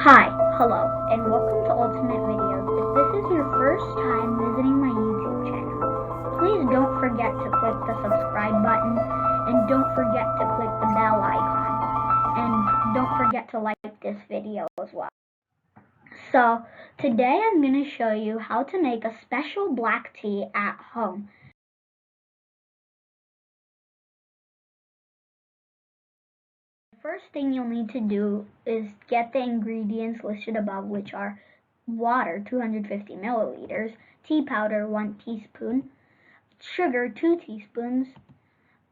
Hi, hello, and welcome to Ultimatt Videos. If this is your first time visiting my YouTube channel, please don't forget to click the subscribe button, and don't forget to click the bell icon, and don't forget to like this video as well. So, today I'm going to show you how to make a special black tea at home. First thing you'll need to do is get the ingredients listed above, which are water 250 milliliters, tea powder 1 teaspoon, sugar 2 teaspoons,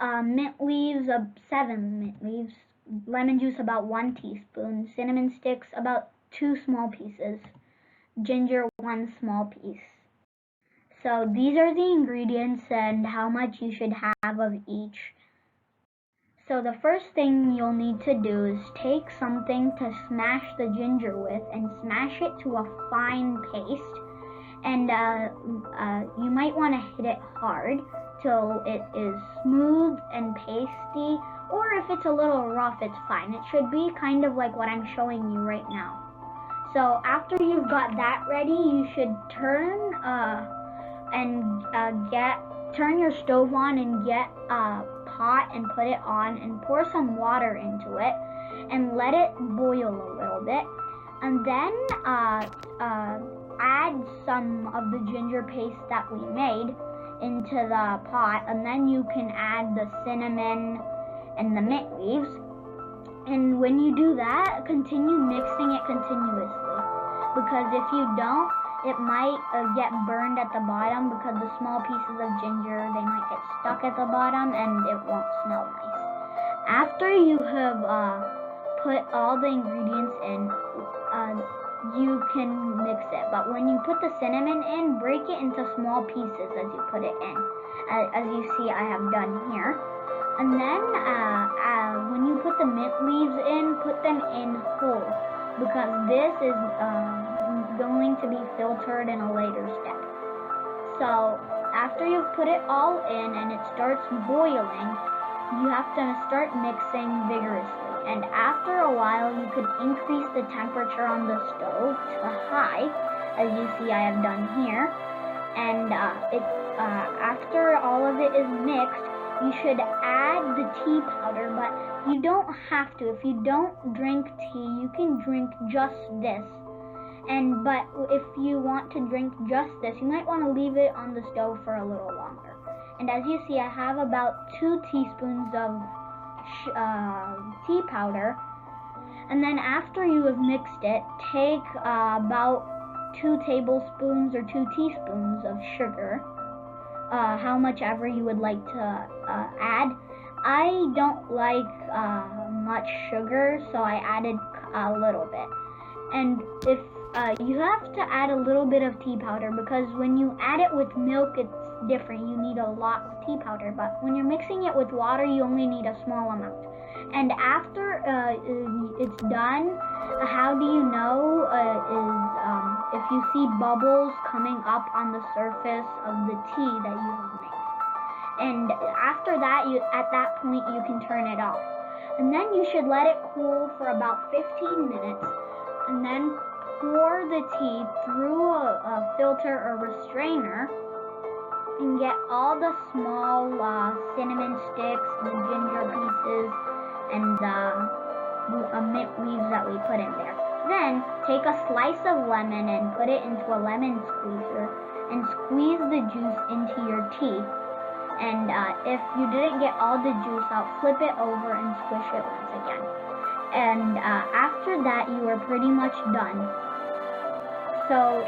mint leaves 7 mint leaves, lemon juice about 1 teaspoon, cinnamon sticks about 2 small pieces, ginger 1 small piece. So these are the ingredients and how much you should have of each. So the first thing you'll need to do is take something to smash the ginger with and smash it to a fine paste. And you might want to hit it hard till it is smooth and pasty, or if it's a little rough, it's fine. It should be kind of like what I'm showing you right now. So after you've got that ready, you should turn your stove on and get a pot and put it on and pour some water into it and let it boil a little bit, and then add some of the ginger paste that we made into the pot, and then you can add the cinnamon and the mint leaves. And when you do that, continue mixing it continuously, because if you don't, it might get burned at the bottom, because the small pieces of ginger, they might get stuck at the bottom and it won't smell nice. After you have put all the ingredients in, you can mix it. But when you put the cinnamon in, break it into small pieces as you put it in, as you see I have done here. And then when you put the mint leaves in, put them in whole, because this is going to be filtered in a later step. So after you've put it all in and it starts boiling, you have to start mixing vigorously. And after a while, you could increase the temperature on the stove to high, as you see I have done here. And after all of it is mixed, you should add the tea powder, but you don't have to. If you don't drink tea, you can drink just this. But if you want to drink just this, you might want to leave it on the stove for a little longer. And as you see, I have about 2 teaspoons of tea powder. And then after you have mixed it, take about 2 tablespoons or 2 teaspoons of sugar, how much ever you would like to add. I don't like much sugar, so I added a little bit. And if you have to add a little bit of tea powder, because when you add it with milk, it's different. You need a lot of tea powder, but when you're mixing it with water, you only need a small amount. And after it's done, how do you know is if you see bubbles coming up on the surface of the tea that you have made. And after that, at that point, you can turn it off. And then you should let it cool for about 15 minutes, and then pour the tea through a filter or restrainer and get all the small cinnamon sticks, the ginger pieces, and the mint leaves that we put in there. Then take a slice of lemon and put it into a lemon squeezer and squeeze the juice into your tea. And if you didn't get all the juice out, flip it over and squish it once again. And after that, you are pretty much done. So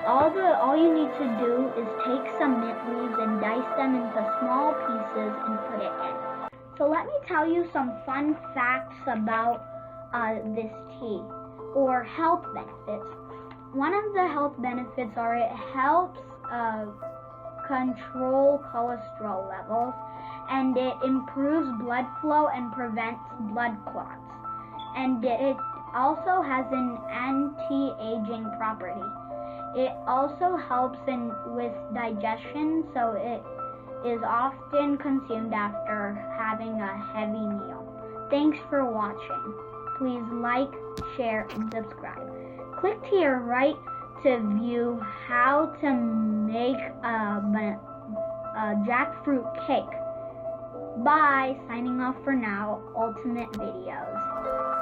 all you need to do is take some mint leaves and dice them into small pieces and put it in. So let me tell you some fun facts about this tea, or health benefits. One of the health benefits are it helps control cholesterol levels, and it improves blood flow and prevents blood clots. And it also has an anti-aging property. It also helps with digestion, so it is often consumed after having a heavy meal. Thanks for watching. please like, share, and subscribe. Click to your right to view how to make a jackfruit cake. Bye. Signing off for now. Ultimatt Videos.